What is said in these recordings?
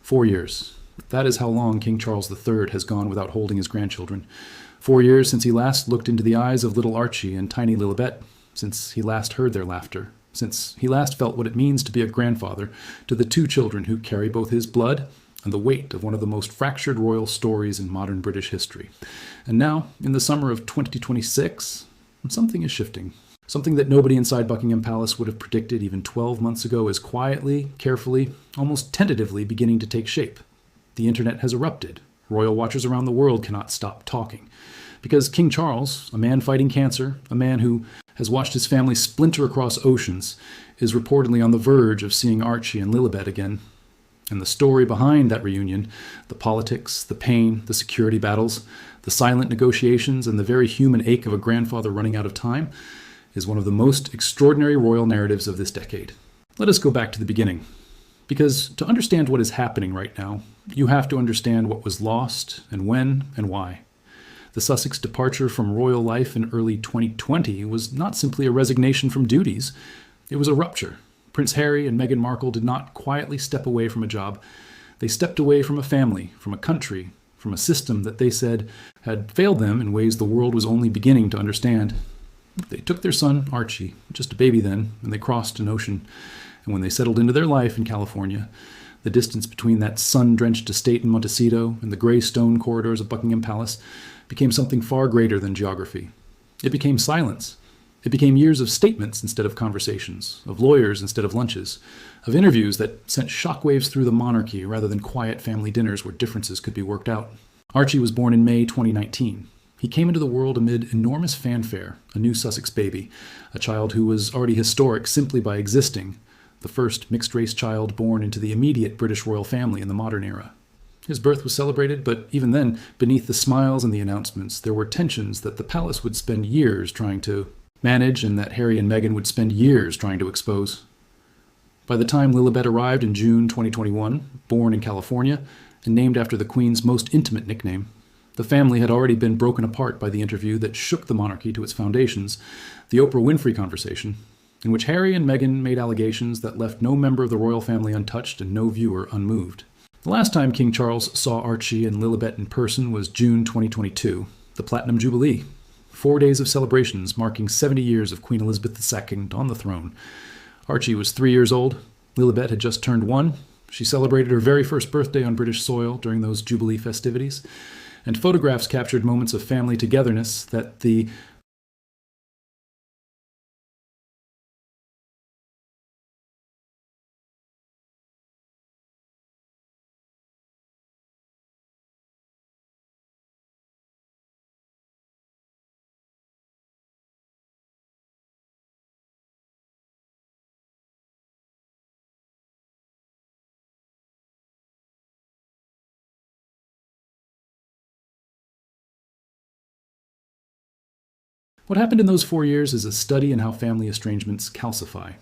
4 years. That is how long King Charles III has gone without holding his grandchildren. 4 years since he last looked into the eyes of little Archie and tiny Lilibet, since he last heard their laughter, since he last felt what it means to be a grandfather to the 2 children who carry both his blood and the weight of one of the most fractured royal stories in modern British history. And now, in the summer of 2026, something is shifting. Something that nobody inside Buckingham Palace would have predicted even 12 months ago is quietly, carefully, almost tentatively beginning to take shape. The internet has erupted. Royal watchers around the world cannot stop talking. Because King Charles, a man fighting cancer, a man who has watched his family splinter across oceans, is reportedly on the verge of seeing Archie and Lilibet again. And the story behind that reunion, the politics, the pain, the security battles, the silent negotiations, and the very human ache of a grandfather running out of time, is one of the most extraordinary royal narratives of this decade. Let us go back to the beginning. Because to understand what is happening right now, you have to understand what was lost and when and why. The Sussex departure from royal life in early 2020 was not simply a resignation from duties. It was a rupture. Prince Harry and Meghan Markle did not quietly step away from a job. They stepped away from a family, from a country, from a system that they said had failed them in ways the world was only beginning to understand. They took their son, Archie, just a baby then, and they crossed an ocean. And when they settled into their life in California, the distance between that sun-drenched estate in Montecito and the gray stone corridors of Buckingham Palace became something far greater than geography. It became silence. It became years of statements instead of conversations, of lawyers instead of lunches, of interviews that sent shockwaves through the monarchy rather than quiet family dinners where differences could be worked out. Archie was born in May 2019. He came into the world amid enormous fanfare, a new Sussex baby, a child who was already historic simply by existing, the first mixed-race child born into the immediate British royal family in the modern era. His birth was celebrated, but even then, beneath the smiles and the announcements, there were tensions that the palace would spend years trying to manage and that Harry and Meghan would spend years trying to expose. By the time Lilibet arrived in June 2021, born in California and named after the Queen's most intimate nickname, the family had already been broken apart by the interview that shook the monarchy to its foundations, the Oprah Winfrey conversation, in which Harry and Meghan made allegations that left no member of the royal family untouched and no viewer unmoved. The last time King Charles saw Archie and Lilibet in person was June 2022, the Platinum Jubilee. 4 days of celebrations marking 70 years of Queen Elizabeth II on the throne. Archie was 3 years old. Lilibet had just turned 1. She celebrated her very first birthday on British soil during those Jubilee festivities. And photographs captured moments of family togetherness that the What happened in those 4 years is a study in how family estrangements calcify.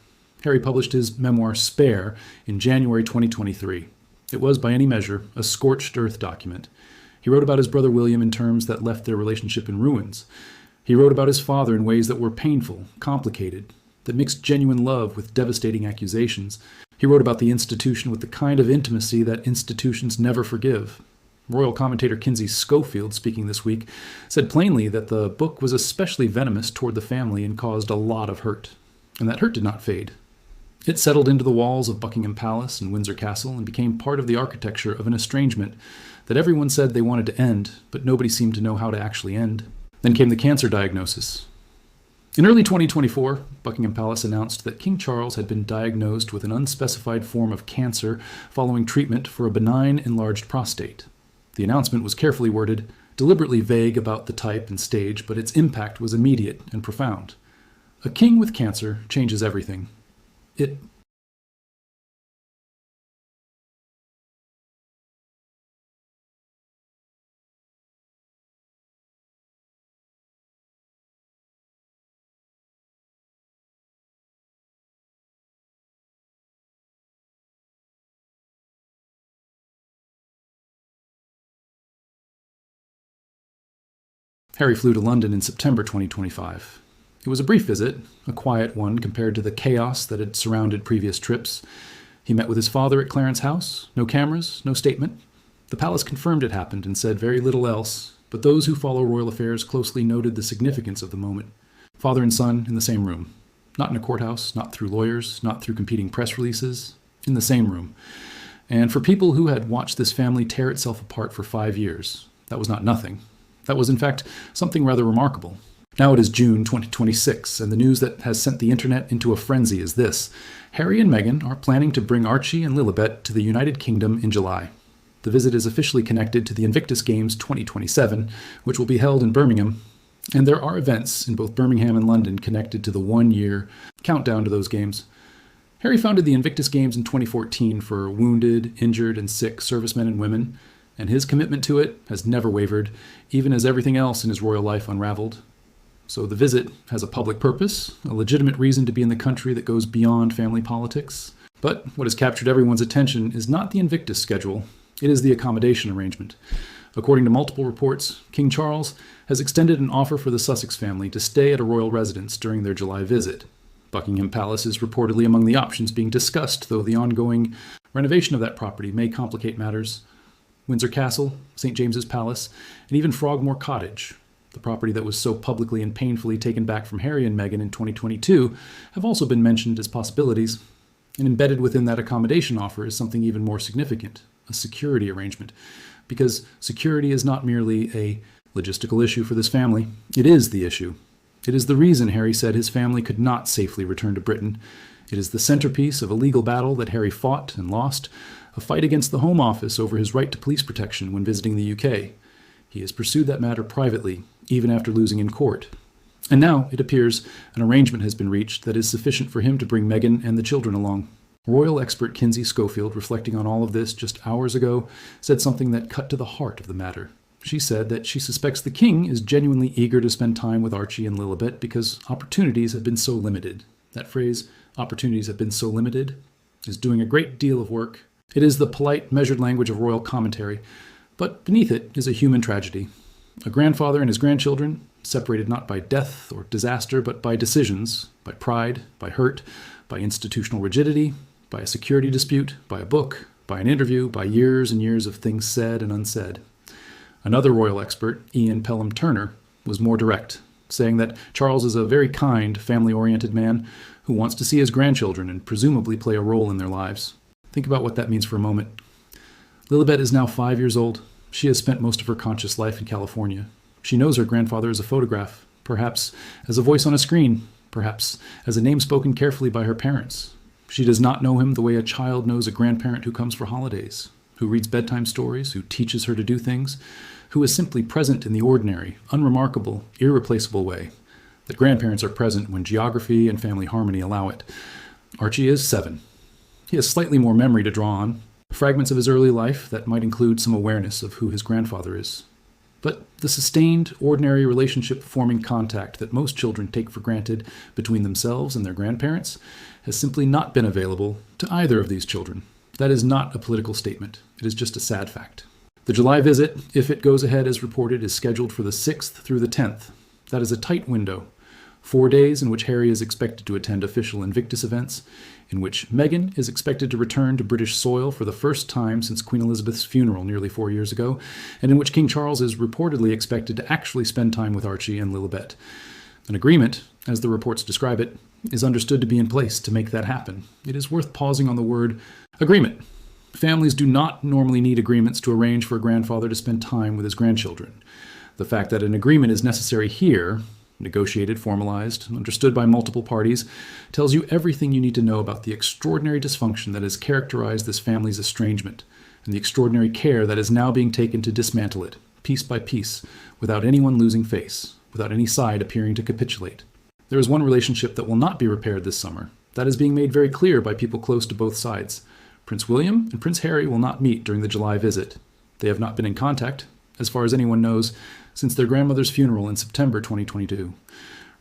Harry published his memoir Spare in January 2023. It was, by any measure, a scorched earth document. He wrote about his brother William in terms that left their relationship in ruins. He wrote about his father in ways that were painful, complicated, that mixed genuine love with devastating accusations. He wrote about the institution with the kind of intimacy that institutions never forgive. Royal commentator Kinsey Schofield, speaking this week, said plainly that the book was especially venomous toward the family and caused a lot of hurt. And that hurt did not fade. It settled into the walls of Buckingham Palace and Windsor Castle and became part of the architecture of an estrangement that everyone said they wanted to end, but nobody seemed to know how to actually end. Then came the cancer diagnosis. In early 2024, Buckingham Palace announced that King Charles had been diagnosed with an unspecified form of cancer following treatment for a benign enlarged prostate. The announcement was carefully worded, deliberately vague about the type and stage, but its impact was immediate and profound. A king with cancer changes everything. Harry flew to London in September 2025. It was a brief visit, a quiet one compared to the chaos that had surrounded previous trips. He met with his father at Clarence House. No cameras, no statement. The palace confirmed it happened and said very little else, but those who follow royal affairs closely noted the significance of the moment. Father and son in the same room. Not in a courthouse, not through lawyers, not through competing press releases. In the same room. And for people who had watched this family tear itself apart for 5 years, that was not nothing. That was, in fact, something rather remarkable. Now it is June 2026, and the news that has sent the internet into a frenzy is this. Harry and Meghan are planning to bring Archie and Lilibet to the United Kingdom in July. The visit is officially connected to the Invictus Games 2027, which will be held in Birmingham, and there are events in both Birmingham and London connected to the one-year countdown to those games. Harry founded the Invictus Games in 2014 for wounded, injured, and sick servicemen and women, and his commitment to it has never wavered, even as everything else in his royal life unraveled. So the visit has a public purpose, a legitimate reason to be in the country that goes beyond family politics. But what has captured everyone's attention is not the Invictus schedule, it is the accommodation arrangement. According to multiple reports, King Charles has extended an offer for the Sussex family to stay at a royal residence during their July visit. Buckingham Palace is reportedly among the options being discussed, though the ongoing renovation of that property may complicate matters. Windsor Castle, St. James's Palace, and even Frogmore Cottage, the property that was so publicly and painfully taken back from Harry and Meghan in 2022, have also been mentioned as possibilities. And embedded within that accommodation offer is something even more significant, a security arrangement. Because security is not merely a logistical issue for this family, it is the issue. It is the reason Harry said his family could not safely return to Britain. It is the centerpiece of a legal battle that Harry fought and lost, a fight against the Home Office over his right to police protection when visiting the UK. He has pursued that matter privately, even after losing in court. And now, it appears, an arrangement has been reached that is sufficient for him to bring Meghan and the children along. Royal expert Kinsey Schofield, reflecting on all of this just hours ago, said something that cut to the heart of the matter. She said that she suspects the king is genuinely eager to spend time with Archie and Lilibet because opportunities have been so limited. That phrase, opportunities have been so limited, is doing a great deal of work. It is the polite, measured language of royal commentary, but beneath it is a human tragedy. A grandfather and his grandchildren, separated not by death or disaster, but by decisions, by pride, by hurt, by institutional rigidity, by a security dispute, by a book, by an interview, by years and years of things said and unsaid. Another royal expert, Ian Pelham Turner, was more direct, saying that Charles is a very kind, family-oriented man who wants to see his grandchildren and presumably play a role in their lives. Think about what that means for a moment. Lilibet is now 5 years old. She has spent most of her conscious life in California. She knows her grandfather as a photograph, perhaps as a voice on a screen, perhaps as a name spoken carefully by her parents. She does not know him the way a child knows a grandparent who comes for holidays, who reads bedtime stories, who teaches her to do things, who is simply present in the ordinary, unremarkable, irreplaceable way that grandparents are present when geography and family harmony allow it. Archie is 7. He has slightly more memory to draw on, fragments of his early life that might include some awareness of who his grandfather is. But the sustained, ordinary relationship-forming contact that most children take for granted between themselves and their grandparents has simply not been available to either of these children. That is not a political statement. It is just a sad fact. The July visit, if it goes ahead as reported, is scheduled for the 6th through the 10th. That is a tight window. 4 days in which Harry is expected to attend official Invictus events, in which Meghan is expected to return to British soil for the first time since Queen Elizabeth's funeral nearly 4 years ago, and in which King Charles is reportedly expected to actually spend time with Archie and Lilibet. An agreement, as the reports describe it, is understood to be in place to make that happen. It is worth pausing on the word agreement. Families do not normally need agreements to arrange for a grandfather to spend time with his grandchildren. The fact that an agreement is necessary here, negotiated, formalized, understood by multiple parties, tells you everything you need to know about the extraordinary dysfunction that has characterized this family's estrangement, and the extraordinary care that is now being taken to dismantle it, piece by piece, without anyone losing face, without any side appearing to capitulate. There is one relationship that will not be repaired this summer. That is being made very clear by people close to both sides. Prince William and Prince Harry will not meet during the July visit. They have not been in contact, as far as anyone knows, since their grandmother's funeral in September 2022.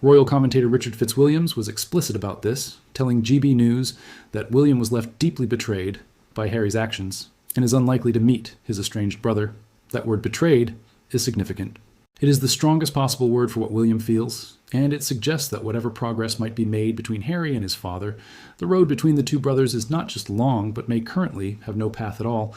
Royal commentator Richard Fitzwilliams was explicit about this, telling GB News that William was left deeply betrayed by Harry's actions and is unlikely to meet his estranged brother. That word betrayed is significant. It is the strongest possible word for what William feels, and it suggests that whatever progress might be made between Harry and his father, the road between the two brothers is not just long, but may currently have no path at all.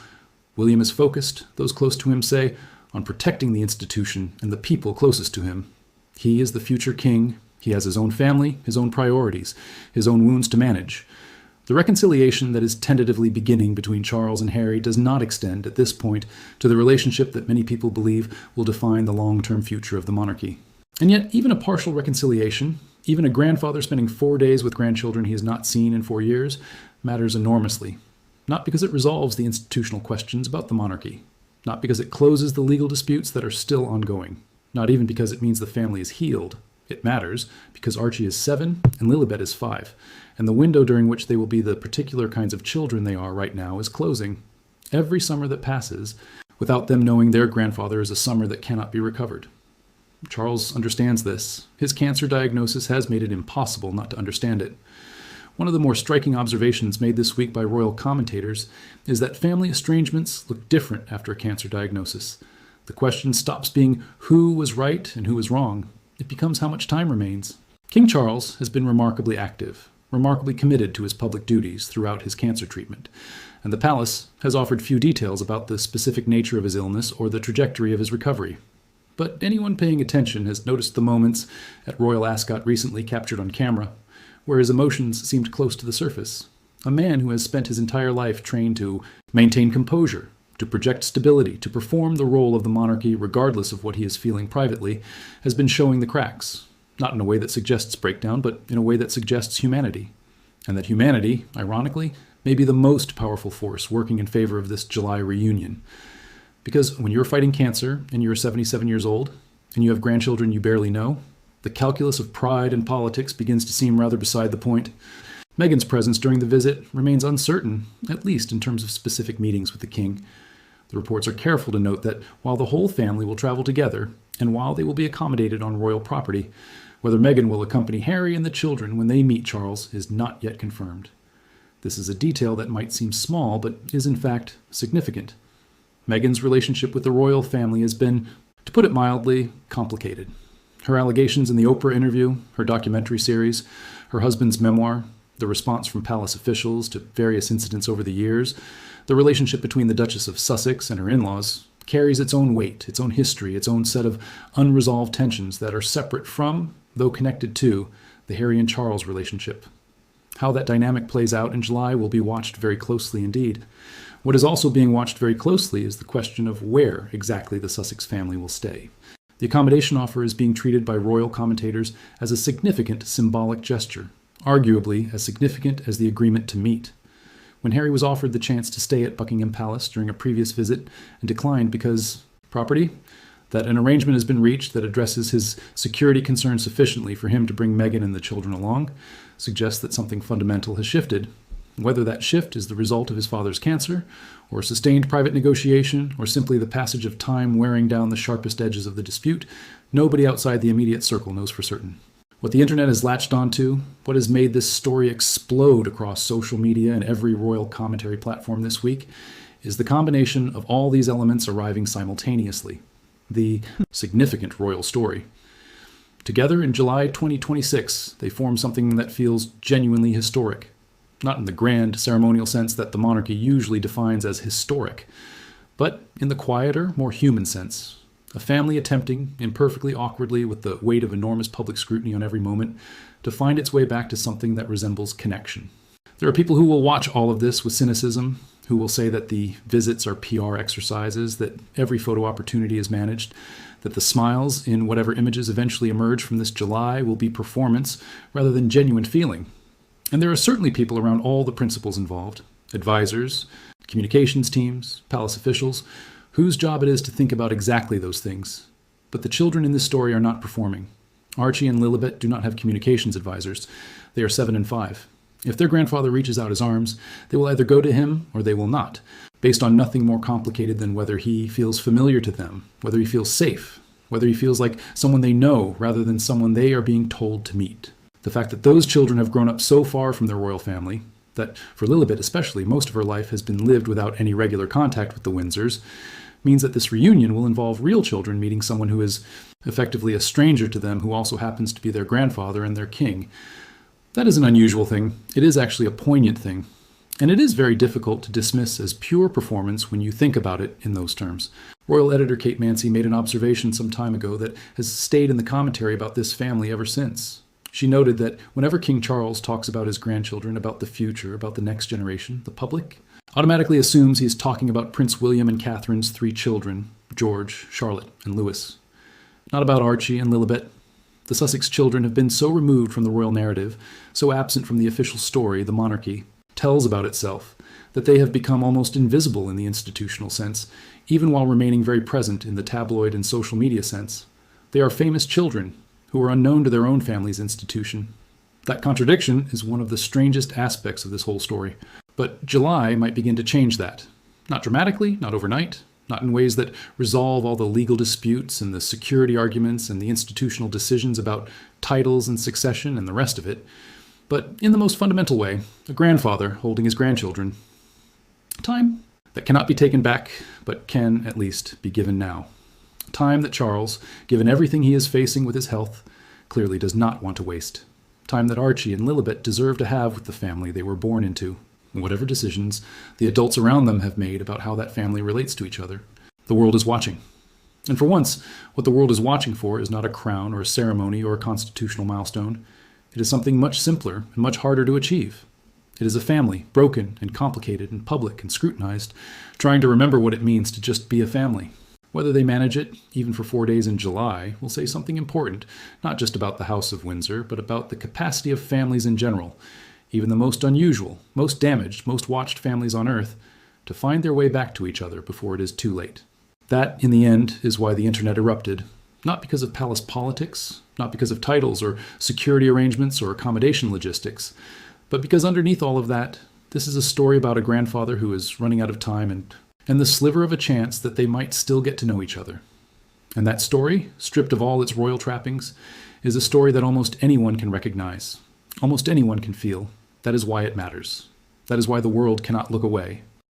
William is focused, those close to him say, on protecting the institution and the people closest to him. He is the future king. He has his own family, his own priorities, his own wounds to manage. The reconciliation that is tentatively beginning between Charles and Harry does not extend, at this point, to the relationship that many people believe will define the long-term future of the monarchy. And yet, even a partial reconciliation, even a grandfather spending 4 days with grandchildren he has not seen in 4 years, matters enormously. Not because it resolves the institutional questions about the monarchy, not because it closes the legal disputes that are still ongoing, not even because it means the family is healed. It matters because Archie is 7 and Lilibet is 5, and the window during which they will be the particular kinds of children they are right now is closing. Every summer that passes, without them knowing their grandfather, is a summer that cannot be recovered. Charles understands this. His cancer diagnosis has made it impossible not to understand it. One of the more striking observations made this week by royal commentators is that family estrangements look different after a cancer diagnosis. The question stops being who was right and who was wrong. It becomes how much time remains. King Charles has been remarkably active, remarkably committed to his public duties throughout his cancer treatment, and the palace has offered few details about the specific nature of his illness or the trajectory of his recovery. But anyone paying attention has noticed the moments at Royal Ascot recently captured on camera, where his emotions seemed close to the surface. A man who has spent his entire life trained to maintain composure, to project stability, to perform the role of the monarchy regardless of what he is feeling privately, has been showing the cracks, not in a way that suggests breakdown, but in a way that suggests humanity. And that humanity, ironically, may be the most powerful force working in favor of this July reunion. Because when you're fighting cancer and you're 77 years old, and you have grandchildren you barely know, the calculus of pride and politics begins to seem rather beside the point. Meghan's presence during the visit remains uncertain, at least in terms of specific meetings with the king. The reports are careful to note that while the whole family will travel together, and while they will be accommodated on royal property, whether Meghan will accompany Harry and the children when they meet Charles is not yet confirmed. This is a detail that might seem small, but is in fact significant. Meghan's relationship with the royal family has been, to put it mildly, complicated. Her allegations in the Oprah interview, her documentary series, her husband's memoir, the response from palace officials to various incidents over the years, the relationship between the Duchess of Sussex and her in-laws carries its own weight, its own history, its own set of unresolved tensions that are separate from, though connected to, the Harry and Charles relationship. How that dynamic plays out in July will be watched very closely indeed. What is also being watched very closely is the question of where exactly the Sussex family will stay. The accommodation offer is being treated by royal commentators as a significant symbolic gesture, arguably as significant as the agreement to meet. When Harry was offered the chance to stay at Buckingham Palace during a previous visit and declined because property, that an arrangement has been reached that addresses his security concerns sufficiently for him to bring Meghan and the children along, suggests that something fundamental has shifted. Whether that shift is the result of his father's cancer, or sustained private negotiation, or simply the passage of time wearing down the sharpest edges of the dispute, nobody outside the immediate circle knows for certain. What the internet has latched onto, what has made this story explode across social media and every royal commentary platform this week, is the combination of all these elements arriving simultaneously. The significant royal story. Together in July 2026, they form something that feels genuinely historic. Not in the grand ceremonial sense that the monarchy usually defines as historic, but in the quieter, more human sense. A family attempting, imperfectly, awkwardly, with the weight of enormous public scrutiny on every moment, to find its way back to something that resembles connection. There are people who will watch all of this with cynicism, who will say that the visits are PR exercises, that every photo opportunity is managed, that the smiles in whatever images eventually emerge from this July will be performance rather than genuine feeling. And there are certainly people around all the principals involved, advisors, communications teams, palace officials, whose job it is to think about exactly those things. But the children in this story are not performing. Archie and Lilibet do not have communications advisors. They are 7 and 5. If their grandfather reaches out his arms, they will either go to him or they will not, based on nothing more complicated than whether he feels familiar to them, whether he feels safe, whether he feels like someone they know rather than someone they are being told to meet. The fact that those children have grown up so far from their royal family, that for Lilibet especially, most of her life has been lived without any regular contact with the Windsors, means that this reunion will involve real children meeting someone who is effectively a stranger to them, who also happens to be their grandfather and their king. That is an unusual thing. It is actually a poignant thing. And it is very difficult to dismiss as pure performance when you think about it in those terms. Royal editor Kate Mansi made an observation some time ago that has stayed in the commentary about this family ever since. She noted that whenever King Charles talks about his grandchildren, about the future, about the next generation, the public automatically assumes he's talking about Prince William and Catherine's 3 children, George, Charlotte, and Louis. Not about Archie and Lilibet. The Sussex children have been so removed from the royal narrative, so absent from the official story, the monarchy tells about itself, that they have become almost invisible in the institutional sense, even while remaining very present in the tabloid and social media sense. They are famous children who are unknown to their own family's institution. That contradiction is one of the strangest aspects of this whole story. But July might begin to change that. Not dramatically, not overnight, not in ways that resolve all the legal disputes and the security arguments and the institutional decisions about titles and succession and the rest of it, but in the most fundamental way, a grandfather holding his grandchildren. Time that cannot be taken back, but can at least be given now. Time that Charles, given everything he is facing with his health, clearly does not want to waste. Time that Archie and Lilibet deserve to have with the family they were born into, and whatever decisions the adults around them have made about how that family relates to each other. The world is watching. And for once, what the world is watching for is not a crown or a ceremony or a constitutional milestone. It is something much simpler and much harder to achieve. It is a family, broken and complicated and public and scrutinized, trying to remember what it means to just be a family. Whether they manage it, even for 4 days in July, will say something important, not just about the House of Windsor, but about the capacity of families in general, even the most unusual, most damaged, most watched families on Earth, to find their way back to each other before it is too late. That, in the end, is why the internet erupted. Not because of palace politics, not because of titles or security arrangements or accommodation logistics, but because underneath all of that, this is a story about a grandfather who is running out of time and the sliver of a chance that they might still get to know each other. And that story, stripped of all its royal trappings, is a story that almost anyone can recognize, almost anyone can feel. That is why it matters. That is why the world cannot look away.